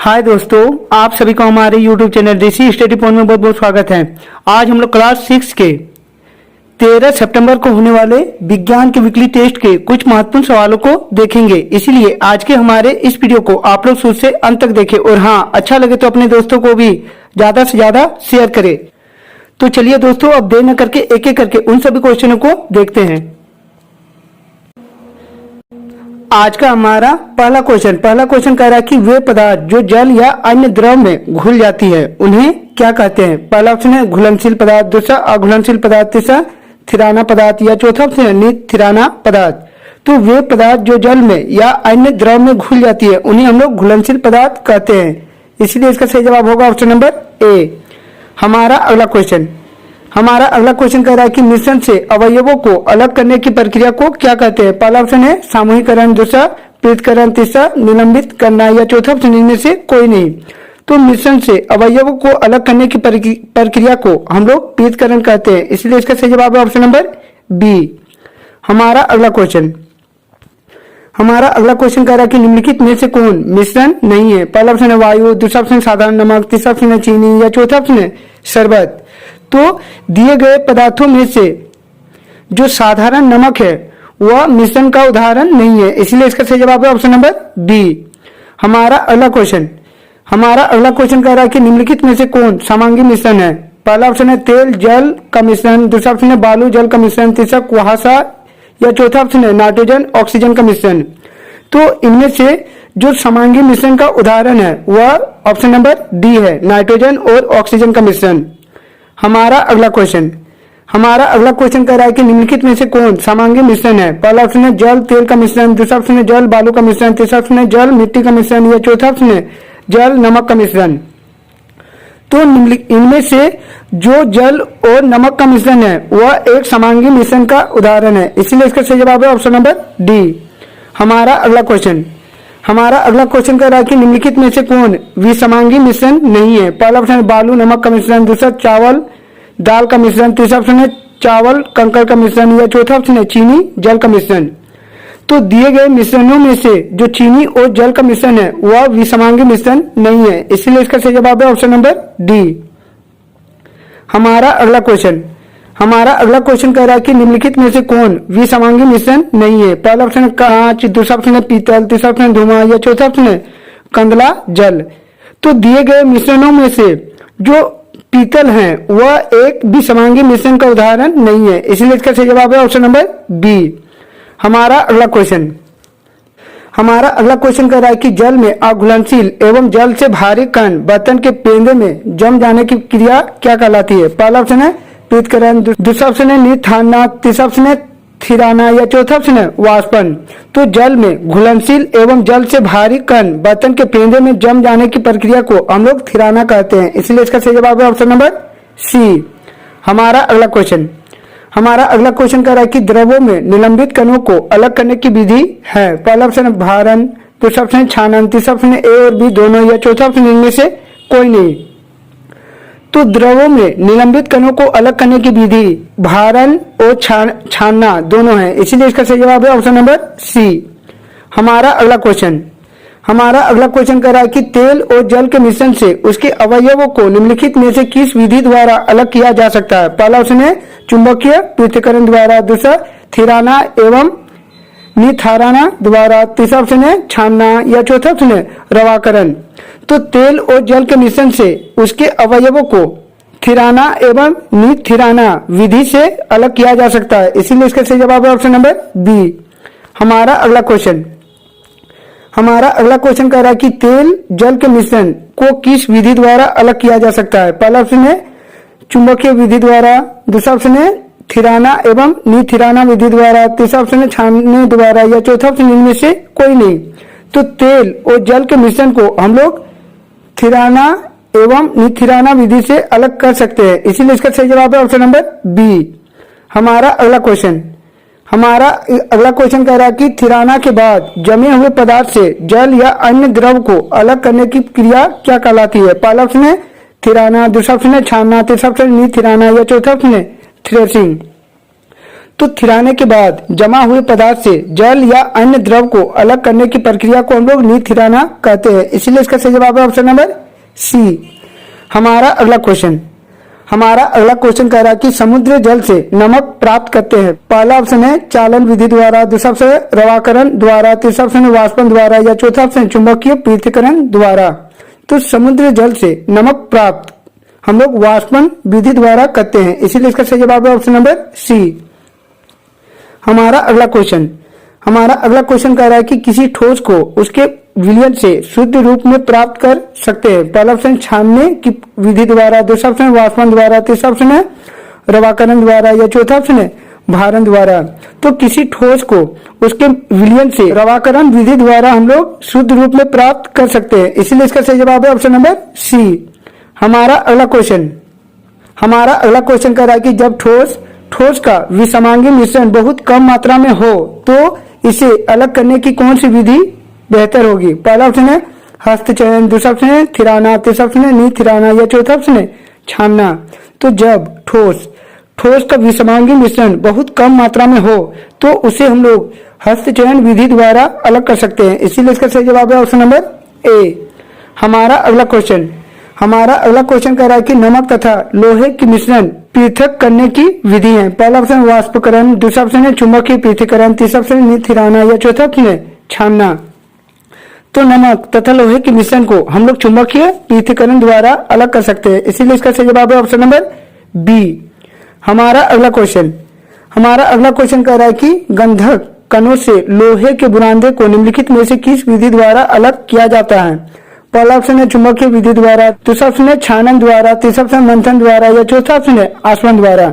हाय दोस्तों, आप सभी को हमारे YouTube चैनल देसी स्टडी पॉइंट में बहुत बहुत स्वागत है। आज हम लोग क्लास 6 के 13 सितंबर को होने वाले विज्ञान के वीकली टेस्ट के कुछ महत्वपूर्ण सवालों को देखेंगे। इसीलिए आज के हमारे इस वीडियो को आप लोग शुरू से अंत तक देखें और हाँ, अच्छा लगे तो अपने दोस्तों को भी ज्यादा से ज्यादा शेयर करें। तो चलिए दोस्तों, अब देर न करके एक एक करके उन सभी क्वेश्चनों को देखते हैं। आज का हमारा पहला क्वेश्चन कह रहा है कि वे पदार्थ जो जल या अन्य द्रव में घुल जाती है उन्हें क्या कहते हैं। पहला ऑप्शन है घुलनशील पदार्थ, दूसरा अघुलनशील पदार्थ, तीसरा थिराना पदार्थ या चौथा ऑप्शन है निथिराना पदार्थ। तो वे पदार्थ जो जल में या अन्य द्रव में घुल जाती है उन्हें हम लोग घुलनशील पदार्थ कहते हैं। इसलिए इसका सही जवाब होगा ऑप्शन नंबर ए। हमारा अगला क्वेश्चन कह रहा है कि मिश्रण से अवयवों को अलग करने की प्रक्रिया को क्या कहते हैं। पहला ऑप्शन है सामूहिकरण, दूसरा पृथक्करण, तीसरा निलंबित करना या चौथा ऑप्शन इनमें से कोई नहीं। तो मिश्रण से अवयवों को अलग करने की प्रक्रिया को हम लोग पृथक्करण कहते हैं। इसलिए इसका सही जवाब है ऑप्शन नंबर बी। हमारा अगला क्वेश्चन कह रहा है कि निम्नलिखित में से कौन मिश्रण नहीं है। पहला ऑप्शन है वायु, दूसरा ऑप्शन साधारण नमक, तीसरा ऑप्शन है चीनी या चौथा ऑप्शन है शरबत। तो दिए गए पदार्थों में से जो साधारण नमक है वह मिश्रण का उदाहरण नहीं है। इसलिए इसका सही जवाब है ऑप्शन नंबर बी। हमारा अगला क्वेश्चन कह रहा है कि निम्नलिखित में से कौन समांगी मिश्रण है। पहला ऑप्शन है तेल जल का मिश्रण, दूसरा ऑप्शन है बालू जल का मिश्रण, तीसरा कुहासा या चौथा ऑप्शन है नाइट्रोजन ऑक्सीजन का मिश्रण। तो इनमें से जो समांगी मिश्रण का उदाहरण है वह ऑप्शन नंबर डी है, नाइट्रोजन और ऑक्सीजन का मिश्रण। हमारा अगला क्वेश्चन कह रहा है कि निम्नलिखित में से कौन समांगी मिश्रण है। पहला ऑप्शन है जल तेल का मिश्रण, दूसरा ऑप्शन है जल बालू का मिश्रण, तीसरा ऑप्शन है जल मिट्टी का मिश्रण या चौथा ऑप्शन है जल नमक का मिश्रण। तो इनमें से जो जल और नमक का मिश्रण है वह एक समांगी मिश्रण का उदाहरण है। इसलिए इसका सही जवाब है ऑप्शन नंबर डी। हमारा अगला क्वेश्चन कह रहा है कि निम्नलिखित में से कौन विसमांगी मिश्रण नहीं है। पहला ऑप्शन है बालू नमक का मिश्रण, दूसरा चावल दाल का मिश्रण, तीसरा ऑप्शन है चावल कंकड़ का मिश्रण या चौथा ऑप्शन है चीनी जल का मिश्रण। तो दिए गए मिश्रणों में से जो चीनी और जल का मिश्रण है वह विसमांगी मिश्रण नहीं है। इसलिए इसका सही जवाब है ऑप्शन नंबर डी। हमारा अगला क्वेश्चन कह रहा है कि निम्नलिखित में से कौन विसमांगी मिश्रण नहीं है। पहला ऑप्शन है कांच, दूसरा ऑप्शन है पीतल, तीसरा ऑप्शन है धुआं या चौथा ऑप्शन है कंदला जल। तो दिए गए मिश्रणों में से जो पीतल है वह एक विसमांगी मिश्रण का उदाहरण नहीं है। इसलिए इसका सही जवाब है ऑप्शन नंबर बी। हमारा अगला क्वेश्चन कह रहा है कि जल में अघुलनशील एवं जल से भारी कण बर्तन के पेंदे में जम जाने की क्रिया क्या कहलाती है। पहला ऑप्शन है पृथक्करण, दूसरा ऑप्शन है निथाना, तीसरा ऑप्शन है थिराना या चौथा ऑप्शन है वाष्पन। तो जल में घुलनशील एवं जल से भारी कण बर्तन के पेंदे में जम जाने की प्रक्रिया को हम लोग थिराना कहते हैं। इसलिए इसका सही जवाब है ऑप्शन नंबर सी। हमारा अगला क्वेश्चन कह रहा है कि द्रवों में निलंबित कणों को अलग करने की विधि है। पहला ऑप्शन है भारण, दूसरा ऑप्शन है छानन, तीसरा ऑप्शन है ए और बी दोनों या चौथा ऑप्शन इनमें से कोई नहीं। तो द्रवों में निलंबित कणों को अलग करने की विधि भारण और छानना दोनों है। इसीलिए इसका सही जवाब है ऑप्शन नंबर सी। हमारा अगला क्वेश्चन कह रहा है कि तेल और जल के मिश्रण से उसके अवयवों को निम्नलिखित में से किस विधि द्वारा अलग किया जा सकता है। पहला ऑप्शन है चुंबकीय पृथक्करण द्वारा, दूसरा थिराना एवं निथाराना द्वारा, तीसरा ऑप्शन है छानना या चौथा ऑप्शन है रवाकरण। तो तेल और जल के मिश्रण से उसके अवयवों को थिराना एवं निथिराना विधि से अलग किया जा सकता है। इसीलिए इसका सही जवाब है ऑप्शन नंबर बी। हमारा अगला क्वेश्चन कह रहा है कि तेल जल के मिश्रण को किस विधि द्वारा अलग किया जा सकता है। पहला ऑप्शन है चुंबकीय विधि द्वारा, दूसरा ऑप्शन है थिराना एवं निथिराना विधि द्वारा, तीसरा ऑप्शन है छानने द्वारा या चौथा ऑप्शन इनमें से कोई नहीं। तो तेल और जल के मिश्रण को हम लोग थिराना एवं निथिराना विधि से अलग कर सकते हैं। इसीलिए इसका सही जवाब है ऑप्शन नंबर बी। हमारा अगला क्वेश्चन कह रहा है कि थिराना के बाद जमे हुए पदार्थ से जल या अन्य द्रव को अलग करने की क्रिया क्या कहलाती है। पहला ऑप्शन है थिराना, दूसरा ऑप्शन है छानना, तीसरा ऑप्शन है निथिराना या चौथा ऑप्शन है थ्रेसिंग। तो थिराने के बाद जमा हुए पदार्थ से जल या अन्य द्रव को अलग करने की प्रक्रिया को हम लोग निथिराना कहते हैं। इसीलिए इसका सही जवाब है ऑप्शन नंबर सी। हमारा अगला क्वेश्चन कह रहा है कि समुद्र जल से नमक प्राप्त करते हैं। पहला ऑप्शन है चालन विधि द्वारा, दूसरा ऑप्शन है रवाकरण द्वारा, तीसरा ऑप्शन है वाष्पन द्वारा या चौथा ऑप्शन चुंबकीय पृथक्करण द्वारा। तो समुद्र जल से नमक प्राप्त हम लोग वाष्पन विधि द्वारा करते हैं। इसीलिए इसका सही जवाब है ऑप्शन नंबर सी। हमारा अगला क्वेश्चन कह रहा है कि किसी ठोस को उसके विलयन से शुद्ध रूप में प्राप्त कर सकते हैं। पहला ऑप्शन छानने की विधि द्वारा, दूसरा ऑप्शन वाष्पन द्वारा, तीसरा ऑप्शन है रवाकरण द्वारा या चौथा ऑप्शन है भारण द्वारा। तो किसी ठोस को उसके विलयन से रवाकरण विधि द्वारा हम लोग शुद्ध रूप में प्राप्त कर सकते हैं। इसीलिए इसका सही जवाब है ऑप्शन नंबर सी। हमारा अगला क्वेश्चन कह रहा है कि जब ठोस का विषमांगी मिश्रण बहुत कम मात्रा में हो तो इसे अलग करने की कौन सी विधि बेहतर होगी। पहला ऑप्शन है हस्तचयन, दूसरा ऑप्शन है थिराना, तीसरा ऑप्शन है निथिराना या चौथा ऑप्शन है छानना। तो जब ठोस का विषमांगी मिश्रण बहुत कम मात्रा में हो तो उसे हम लोग हस्तचयन विधि द्वारा अलग कर सकते हैं। इसीलिए इसका सही जवाब है ऑप्शन नंबर ए। हमारा अगला क्वेश्चन कह रहा है कि नमक तथा लोहे की मिश्रण पृथक करने की विधि है। पहला ऑप्शन वाष्पकरण, दूसरा ऑप्शन है चुंबकीय पृथक्करण, तीसरा ऑप्शन है निथिराना या चौथा ऑप्शन है छानना। तो नमक तथा लोहे के मिश्रण को हम लोग चुंबकीय पृथक्करण द्वारा अलग कर सकते हैं। इसीलिए इसका सही जवाब है ऑप्शन नंबर बी। हमारा अगला क्वेश्चन कह रहा है कि गंधक कणों से लोहे के बुरादे को निम्नलिखित में से किस विधि द्वारा अलग किया जाता है। पहला ऑप्शन है चुंबकीय विधि द्वारा, दूसरा ऑप्शन है छानन द्वारा, तीसरा ऑप्शन मंथन द्वारा या चौथा ऑप्शन है आसवन द्वारा।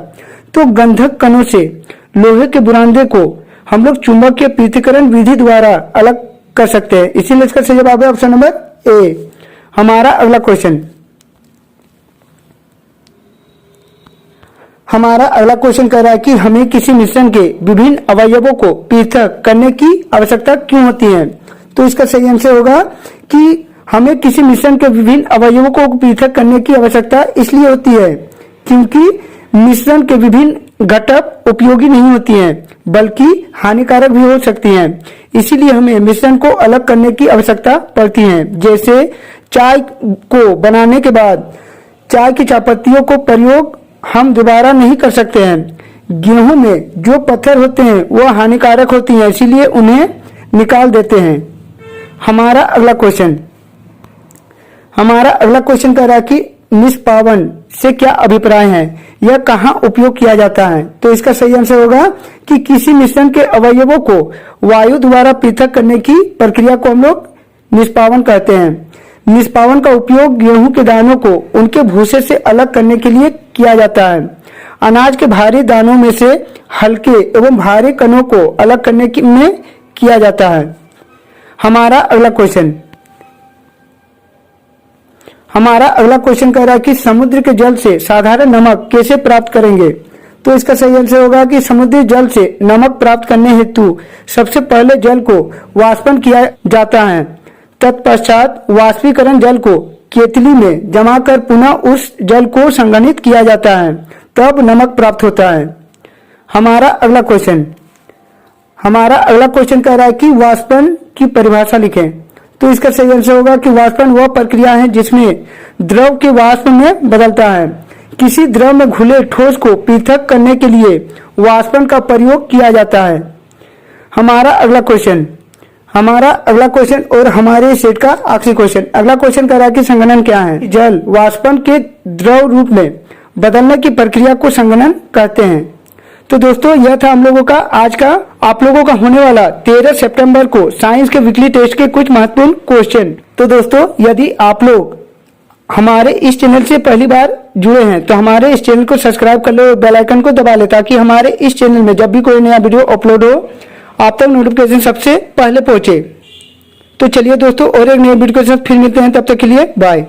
तो गंधक कणों से लोहे के बुरादे को हम लोग चुंबकीय पृथक्करण विधि द्वारा अलग कर सकते हैं। इसीलिए इसका सही जवाब है ऑप्शन नंबर ए। हमारा अगला क्वेश्चन कह रहा है कि हमें किसी मिश्रण के विभिन्न अवयवों को पृथक करने की आवश्यकता क्यों होती है। तो इसका सही आंसर होगा कि हमें किसी मिश्रण के विभिन्न अवयवों को पृथक करने की आवश्यकता इसलिए होती है क्योंकि मिश्रण के विभिन्न घटक उपयोगी नहीं होती हैं बल्कि हानिकारक भी हो सकती हैं। इसीलिए हमें मिश्रण को अलग करने की आवश्यकता पड़ती है। जैसे चाय को बनाने के बाद चाय की चायपत्तियों को प्रयोग हम दोबारा नहीं कर सकते हैं। गेहूं में जो पत्थर होते हैं वो हानिकारक होती हैं, इसीलिए उन्हें निकाल देते हैं। हमारा अगला क्वेश्चन कह रहा है कि निष्पावन से क्या अभिप्राय है, यह कहाँ उपयोग किया जाता है। तो इसका सही आंसर होगा कि किसी मिश्रण के अवयवों को वायु द्वारा पृथक करने की प्रक्रिया को हम लोग निष्पावन कहते हैं। निष्पावन का उपयोग गेहूं के दानों को उनके भूसे से अलग करने के लिए किया जाता है। अनाज के भारी दानों में से हल्के एवं भारी कणों को अलग करने में किया जाता है। हमारा अगला क्वेश्चन कह रहा है कि समुद्र के जल से साधारण नमक कैसे प्राप्त करेंगे। तो इसका सही आंसर होगा कि समुद्री जल से नमक प्राप्त करने हेतु सबसे पहले जल को वाष्पन किया जाता है। तत्पश्चात वाष्पीकरण जल को केतली में जमा कर पुनः उस जल को संघनित किया जाता है, तब नमक प्राप्त होता है। हमारा अगला क्वेश्चन कह रहा है कि वाष्पन की परिभाषा लिखें। तो इसका सही आंसर होगा कि वाष्पन वह प्रक्रिया है जिसमें द्रव के वाष्प में बदलता है। किसी द्रव में घुले ठोस को पृथक करने के लिए वाष्पन का प्रयोग किया जाता है। हमारा अगला क्वेश्चन और हमारे सेट का आखिरी क्वेश्चन। अगला क्वेश्चन कह रहा है कि संघनन क्या है। जल वाष्पन के द्रव रूप में बदलने की प्रक्रिया को संघनन कहते हैं। तो दोस्तों यह था हम लोगों का आज का आप लोगों का होने वाला 13 सितंबर को साइंस के वीकली टेस्ट के कुछ महत्वपूर्ण क्वेश्चन। तो दोस्तों यदि आप लोग हमारे इस चैनल से पहली बार जुड़े हैं तो हमारे इस चैनल को सब्सक्राइब कर लो और बेल आइकन को दबा ले ताकि हमारे इस चैनल में जब भी कोई नया वीडियो अपलोड हो आप तक नोटिफिकेशन सबसे पहले पहुंचे। तो चलिए दोस्तों और एक नए वीडियो के साथ फिर मिलते हैं, तब तक के लिए बाय।